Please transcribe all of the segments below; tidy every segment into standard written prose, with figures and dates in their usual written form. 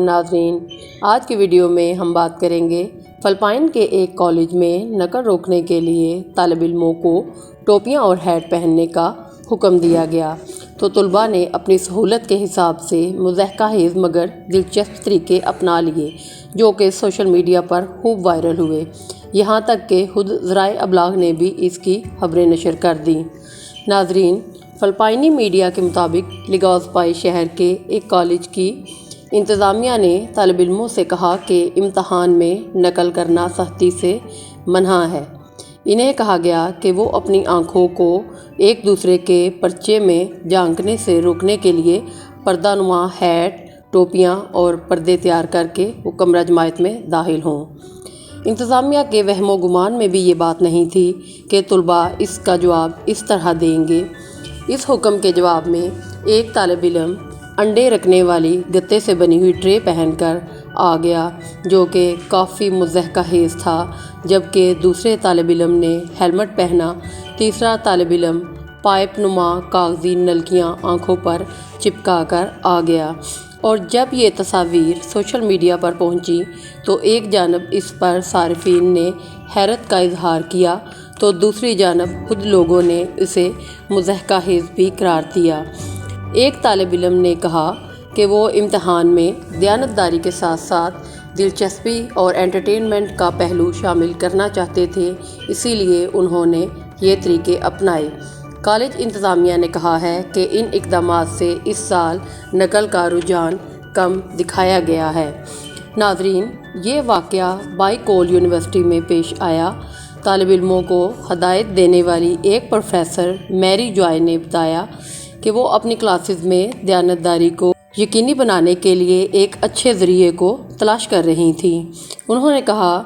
ناظرین، آج کی ویڈیو میں ہم بات کریں گے فلپائن کے ایک کالج میں نقل روکنے کے لیے طالب علموں کو ٹوپیاں اور ہیٹ پہننے کا حکم دیا گیا تو طلباء نے اپنی سہولت کے حساب سے مضحکہ خیز مگر دلچسپ طریقے اپنا لیے جو کہ سوشل میڈیا پر خوب وائرل ہوئے، یہاں تک کہ خود ذرائع ابلاغ نے بھی اس کی خبریں نشر کر دیں۔ ناظرین، فلپائنی میڈیا کے مطابق لیگاؤزپائی شہر کے ایک کالج کی انتظامیہ نے طالب علموں سے کہا کہ امتحان میں نقل کرنا سختی سے منع ہے۔ انہیں کہا گیا کہ وہ اپنی آنکھوں کو ایک دوسرے کے پرچے میں جھانکنے سے روکنے کے لیے پردہ نما ہیٹ، ٹوپیاں اور پردے تیار کر کے وہ کمرہ جماعت میں داخل ہوں۔ انتظامیہ کے وہم و گمان میں بھی یہ بات نہیں تھی کہ طلباء اس کا جواب اس طرح دیں گے۔ اس حکم کے جواب میں ایک طالب علم انڈے رکھنے والی گتے سے بنی ہوئی ٹرے پہن کر آ گیا جو کہ کافی مضحکہ خیز تھا، جبکہ دوسرے طالب علم نے ہیلمٹ پہنا۔ تیسرا طالب علم پائپ نما کاغذی نلکیاں آنکھوں پر چپکا کر آ گیا، اور جب یہ تصاویر سوشل میڈیا پر پہنچی تو ایک جانب اس پر صارفین نے حیرت کا اظہار کیا تو دوسری جانب خود لوگوں نے اسے مضحکہ خیز بھی قرار دیا۔ ایک طالب علم نے کہا کہ وہ امتحان میں دیانتداری کے ساتھ ساتھ دلچسپی اور انٹرٹینمنٹ کا پہلو شامل کرنا چاہتے تھے، اسی لیے انہوں نے یہ طریقے اپنائے۔ کالج انتظامیہ نے کہا ہے کہ ان اقدامات سے اس سال نقل کا رجحان کم دکھایا گیا ہے۔ ناظرین، یہ واقعہ بائی کول یونیورسٹی میں پیش آیا۔ طالب علموں کو ہدایت دینے والی ایک پروفیسر میری جوائے نے بتایا کہ وہ اپنی کلاسز میں دیانتداری کو یقینی بنانے کے لیے ایک اچھے ذریعے کو تلاش کر رہی تھیں۔ انہوں نے کہا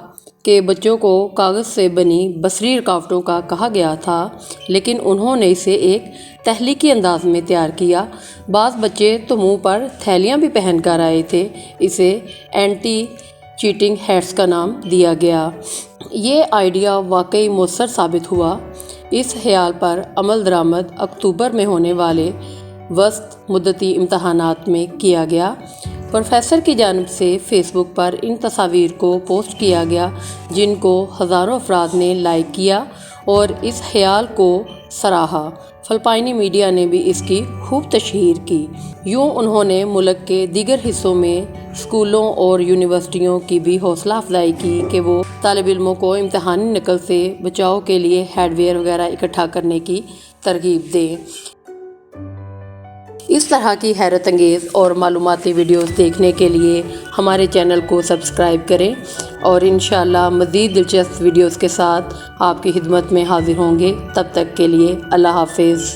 کہ بچوں کو کاغذ سے بنی بصری رکاوٹوں کا کہا گیا تھا، لیکن انہوں نے اسے ایک تخلیقی انداز میں تیار کیا۔ بعض بچے تو منہ پر تھیلیاں بھی پہن کر آئے تھے۔ اسے اینٹی چیٹنگ ہیٹس کا نام دیا گیا۔ یہ آئیڈیا واقعی مؤثر ثابت ہوا۔ اس خیال پر عمل درآمد اکتوبر میں ہونے والے وسط مدتی امتحانات میں کیا گیا۔ پروفیسر کی جانب سے فیس بک پر ان تصاویر کو پوسٹ کیا گیا جن کو ہزاروں افراد نے لائک کیا اور اس خیال کو سراہا۔ فلپائنی میڈیا نے بھی اس کی خوب تشہیر کی۔ یوں انہوں نے ملک کے دیگر حصوں میں اسکولوں اور یونیورسٹیوں کی بھی حوصلہ افزائی کی کہ وہ طالب علموں کو امتحانی نقل سے بچاؤ کے لیے ہارڈ ویئر وغیرہ اکٹھا کرنے کی ترغیب دیں۔ اس طرح کی حیرت انگیز اور معلوماتی ویڈیوز دیکھنے کے لیے ہمارے چینل کو سبسکرائب کریں، اور انشاءاللہ مزید دلچسپ ویڈیوز کے ساتھ آپ کی خدمت میں حاضر ہوں گے۔ تب تک کے لیے اللہ حافظ۔